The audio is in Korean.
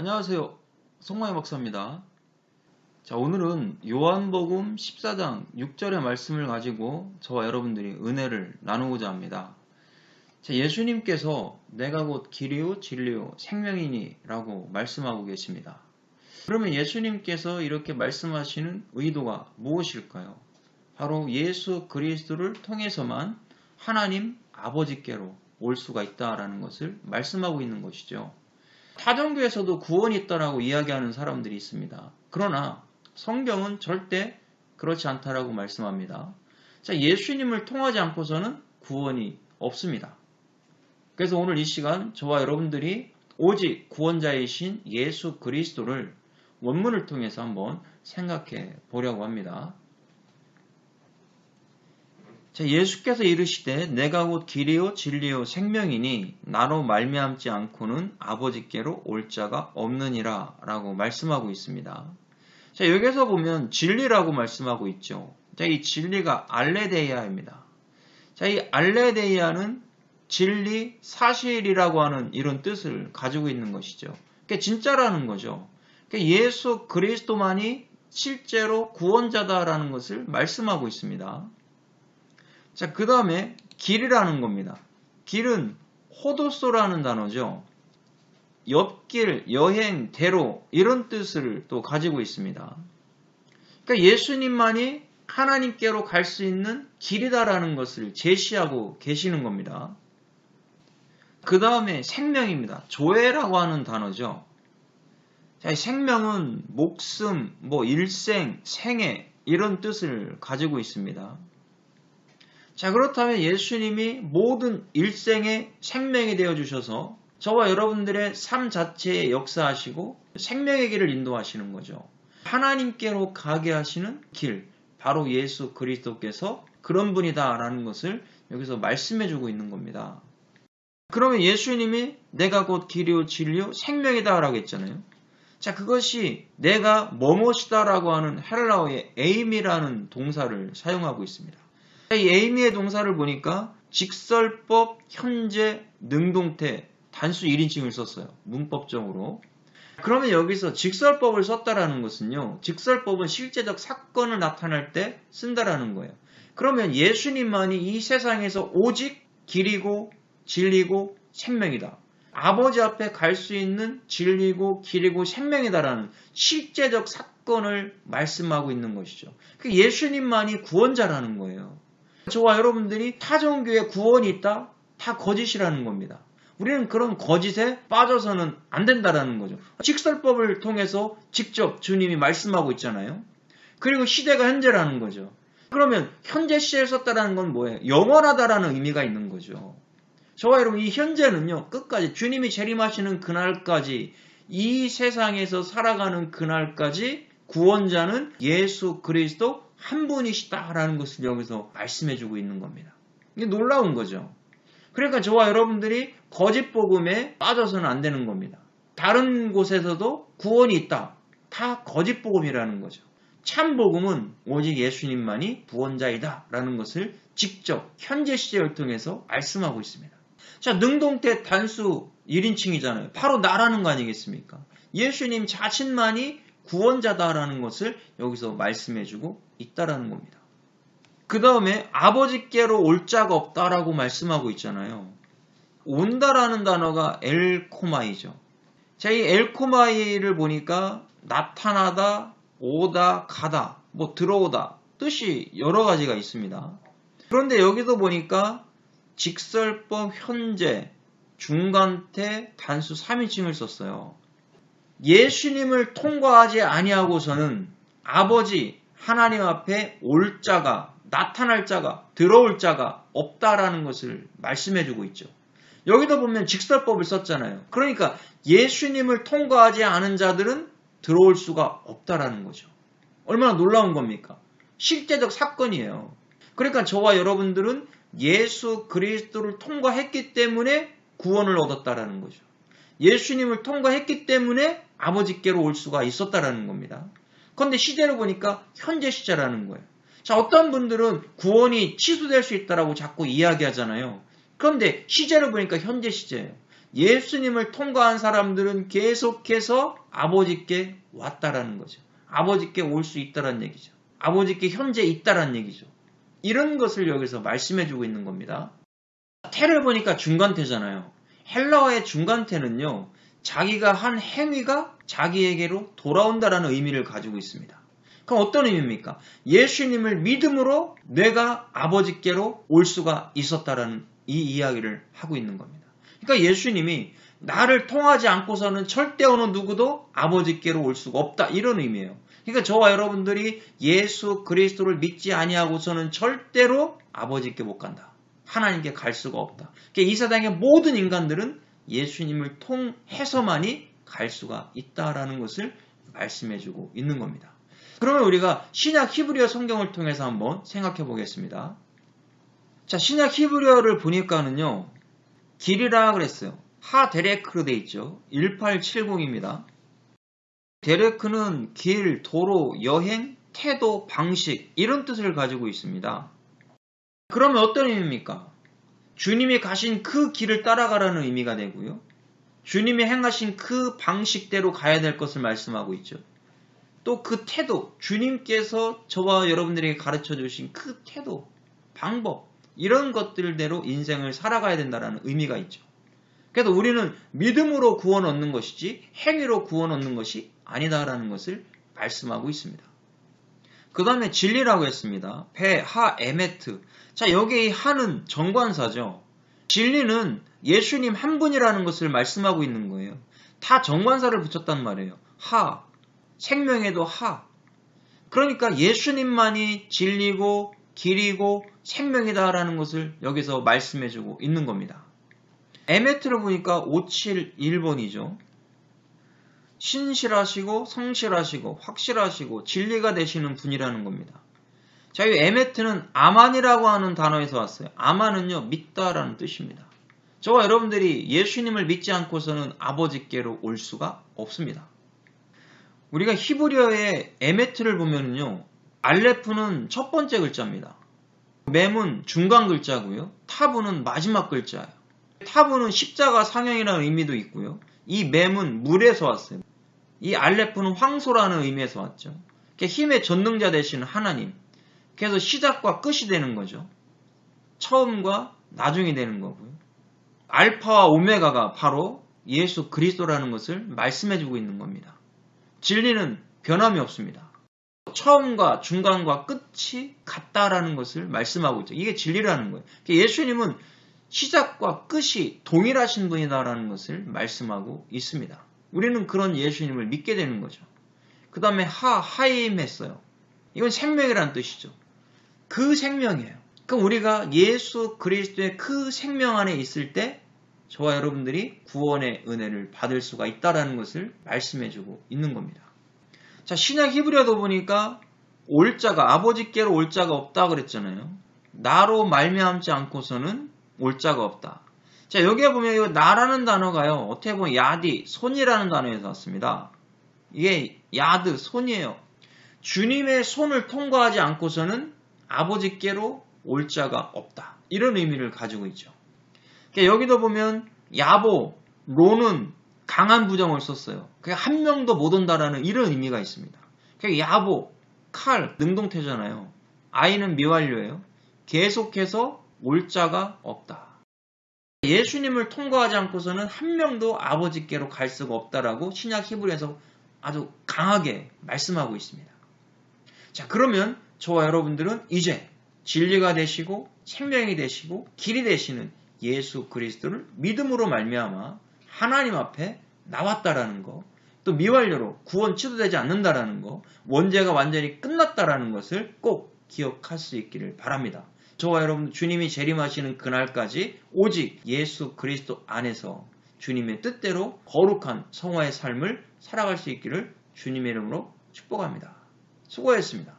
안녕하세요. 송마희 목사입니다. 자, 오늘은 요한복음 14장 6절의 말씀을 가지고 저와 여러분들이 은혜를 나누고자 합니다. 자, 예수님께서 내가 곧 길이요 진리요 생명이니 라고 말씀하고 계십니다. 그러면 예수님께서 이렇게 말씀하시는 의도가 무엇일까요? 바로 예수 그리스도를 통해서만 하나님 아버지께로 올 수가 있다라는 것을 말씀하고 있는 것이죠. 타종교에서도 구원이 있다라고 이야기하는 사람들이 있습니다. 그러나 성경은 절대 그렇지 않다라고 말씀합니다. 자, 예수님을 통하지 않고서는 구원이 없습니다. 그래서 오늘 이 시간 저와 여러분들이 오직 구원자이신 예수 그리스도를 원문을 통해서 한번 생각해 보려고 합니다. 자, 예수께서 이르시되 내가 곧 길이요 진리요 생명이니 나로 말미암지 않고는 아버지께로 올 자가 없느니라 라고 말씀하고 있습니다. 자, 여기서 보면 진리라고 말씀하고 있죠. 자, 이 진리가 알레데이아입니다. 자, 이 알레데이아는 진리, 사실이라고 하는 이런 뜻을 가지고 있는 것이죠. 그게 진짜라는 거죠. 예수 그리스도만이 실제로 구원자다라는 것을 말씀하고 있습니다. 자, 그 다음에 길이라는 겁니다. 길은 호도소라는 단어죠. 옆길, 여행, 대로 이런 뜻을 또 가지고 있습니다. 그러니까 예수님만이 하나님께로 갈 수 있는 길이다라는 것을 제시하고 계시는 겁니다. 그 다음에 생명입니다. 조회라고 하는 단어죠. 자, 생명은 목숨, 일생, 생애 이런 뜻을 가지고 있습니다. 자, 그렇다면 예수님이 모든 일생의 생명이 되어주셔서 저와 여러분들의 삶 자체에 역사하시고 생명의 길을 인도하시는 거죠. 하나님께로 가게 하시는 길, 바로 예수 그리스도께서 그런 분이다라는 것을 여기서 말씀해주고 있는 겁니다. 그러면 예수님이 내가 곧 길이요 진리요 생명이다라고 했잖아요. 자, 그것이 내가 뭐뭇이다라고 하는 헬라어의 에임이라는 동사를 사용하고 있습니다. 이 에이미의 동사를 보니까 직설법, 현재, 능동태, 단수 1인칭을 썼어요. 문법적으로. 그러면 여기서 직설법을 썼다라는 것은요. 직설법은 실제적 사건을 나타낼 때 쓴다라는 거예요. 그러면 예수님만이 이 세상에서 오직 길이고 진리고 생명이다. 아버지 앞에 갈 수 있는 진리고 길이고 생명이다라는 실제적 사건을 말씀하고 있는 것이죠. 예수님만이 구원자라는 거예요. 저와 여러분들이 타종교에 구원이 있다? 다 거짓이라는 겁니다. 우리는 그런 거짓에 빠져서는 안 된다라는 거죠. 직설법을 통해서 직접 주님이 말씀하고 있잖아요. 그리고 시대가 현재라는 거죠. 그러면 현재 시제를 썼다라는 건 뭐예요? 영원하다라는 의미가 있는 거죠. 저와 여러분 이 현재는요. 끝까지 주님이 재림하시는 그날까지 이 세상에서 살아가는 그날까지 구원자는 예수 그리스도 한 분이시다라는 것을 여기서 말씀해주고 있는 겁니다. 이게 놀라운 거죠. 그러니까 저와 여러분들이 거짓 복음에 빠져서는 안 되는 겁니다. 다른 곳에서도 구원이 있다. 다 거짓 복음이라는 거죠. 참 복음은 오직 예수님만이 구원자이다라는 것을 직접 현재 시제를 통해서 말씀하고 있습니다. 자, 능동태 단수 1인칭이잖아요. 바로 나라는 거 아니겠습니까? 예수님 자신만이 구원자다라는 것을 여기서 말씀해주고 있다라는 겁니다. 그 다음에 아버지께로 올 자가 없다라고 말씀하고 있잖아요. 온다라는 단어가 엘코마이죠. 자, 이 엘코마이를 보니까 나타나다, 오다, 가다, 들어오다 뜻이 여러 가지가 있습니다. 그런데 여기도 보니까 직설법, 현재, 중간태, 단수 3인칭을 썼어요. 예수님을 통과하지 아니하고서는 아버지 하나님 앞에 올 자가, 나타날 자가, 들어올 자가 없다라는 것을 말씀해주고 있죠. 여기도 보면 직설법을 썼잖아요. 그러니까 예수님을 통과하지 않은 자들은 들어올 수가 없다라는 거죠. 얼마나 놀라운 겁니까? 실제적 사건이에요. 그러니까 저와 여러분들은 예수 그리스도를 통과했기 때문에 구원을 얻었다라는 거죠. 예수님을 통과했기 때문에 아버지께로 올 수가 있었다라는 겁니다. 그런데 시제를 보니까 현재 시제라는 거예요. 자, 어떤 분들은 구원이 취소될 수 있다라고 자꾸 이야기하잖아요. 그런데 시제를 보니까 현재 시제예요. 예수님을 통과한 사람들은 계속해서 아버지께 왔다라는 거죠. 아버지께 올 수 있다라는 얘기죠. 아버지께 현재 있다라는 얘기죠. 이런 것을 여기서 말씀해주고 있는 겁니다. 태를 보니까 중간태잖아요. 헬라어의 중간태는요, 자기가 한 행위가 자기에게로 돌아온다라는 의미를 가지고 있습니다. 그럼 어떤 의미입니까? 예수님을 믿음으로 내가 아버지께로 올 수가 있었다라는 이 이야기를 하고 있는 겁니다. 그러니까 예수님이 나를 통하지 않고서는 절대 어느 누구도 아버지께로 올 수가 없다, 이런 의미예요. 그러니까 저와 여러분들이 예수 그리스도를 믿지 아니하고서는 절대로 아버지께 못 간다. 하나님께 갈 수가 없다. 그러니까 이 세상의 모든 인간들은 예수님을 통해서만이 갈 수가 있다라는 것을 말씀해주고 있는 겁니다. 그러면 우리가 신약 히브리어 성경을 통해서 한번 생각해 보겠습니다. 자, 신약 히브리어를 보니까는요, 길이라 그랬어요. 하데레크로 돼 있죠. 1870입니다. 데레크는 길, 도로, 여행, 태도, 방식, 이런 뜻을 가지고 있습니다. 그러면 어떤 의미입니까? 주님이 가신 그 길을 따라가라는 의미가 되고요. 주님이 행하신 그 방식대로 가야 될 것을 말씀하고 있죠. 또 그 태도, 주님께서 저와 여러분들에게 가르쳐 주신 그 태도, 방법, 이런 것들대로 인생을 살아가야 된다는 의미가 있죠. 그래서 우리는 믿음으로 구원 얻는 것이지 행위로 구원 얻는 것이 아니다라는 것을 말씀하고 있습니다. 그 다음에 진리라고 했습니다. 배, 하, 에메트. 자, 여기 이 하는 정관사죠. 진리는 예수님 한 분이라는 것을 말씀하고 있는 거예요. 다 정관사를 붙였단 말이에요. 하, 생명에도 하. 그러니까 예수님만이 진리고 길이고 생명이다라는 것을 여기서 말씀해주고 있는 겁니다. 에메트를 보니까 571번이죠. 신실하시고 성실하시고 확실하시고 진리가 되시는 분이라는 겁니다. 자, 이 에메트는 아만이라고 하는 단어에서 왔어요. 아만은요, 믿다라는 뜻입니다. 저와 여러분들이 예수님을 믿지 않고서는 아버지께로 올 수가 없습니다. 우리가 히브리어의 에메트를 보면요, 알레프는 첫 번째 글자입니다. mem은 중간 글자고요. 타브는 마지막 글자예요. 타브는 십자가 상형이라는 의미도 있고요. 이 mem은 물에서 왔어요. 이 알레프는 황소라는 의미에서 왔죠. 힘의 전능자 되시는 하나님. 그래서 시작과 끝이 되는 거죠. 처음과 나중이 되는 거고요. 알파와 오메가가 바로 예수 그리스도라는 것을 말씀해주고 있는 겁니다. 진리는 변함이 없습니다. 처음과 중간과 끝이 같다라는 것을 말씀하고 있죠. 이게 진리라는 거예요. 예수님은 시작과 끝이 동일하신 분이다라는 것을 말씀하고 있습니다. 우리는 그런 예수님을 믿게 되는 거죠. 그 다음에 하임 했어요. 이건 생명이라는 뜻이죠. 그 생명이에요. 그럼 우리가 예수 그리스도의 그 생명 안에 있을 때 저와 여러분들이 구원의 은혜를 받을 수가 있다라는 것을 말씀해주고 있는 겁니다. 자, 신약 히브리어도 보니까 올자가 아버지께로 올자가 없다 그랬잖아요. 나로 말미암지 않고서는 올자가 없다. 자, 여기에 보면 이 나라는 단어가요, 어떻게 보면 야디, 손이라는 단어에서 왔습니다. 이게 야드, 손이에요. 주님의 손을 통과하지 않고서는 아버지께로 올자가 없다. 이런 의미를 가지고 있죠. 여기도 보면 야보, 로는 강한 부정을 썼어요. 한 명도 못 온다라는 이런 의미가 있습니다. 야보, 칼, 능동태잖아요. 아이는 미완료예요. 계속해서 올자가 없다. 예수님을 통과하지 않고서는 한 명도 아버지께로 갈 수가 없다라고 신약 히브리에서 아주 강하게 말씀하고 있습니다. 자, 그러면 저와 여러분들은 이제 진리가 되시고 생명이 되시고 길이 되시는 예수 그리스도를 믿음으로 말미암아 하나님 앞에 나왔다라는 거, 또 미완료로 구원 취소되지 않는다라는 거, 원죄가 완전히 끝났다라는 것을 꼭 기억할 수 있기를 바랍니다. 저와 여러분 주님이 재림하시는 그날까지 오직 예수 그리스도 안에서 주님의 뜻대로 거룩한 성화의 삶을 살아갈 수 있기를 주님의 이름으로 축복합니다. 수고했습니다.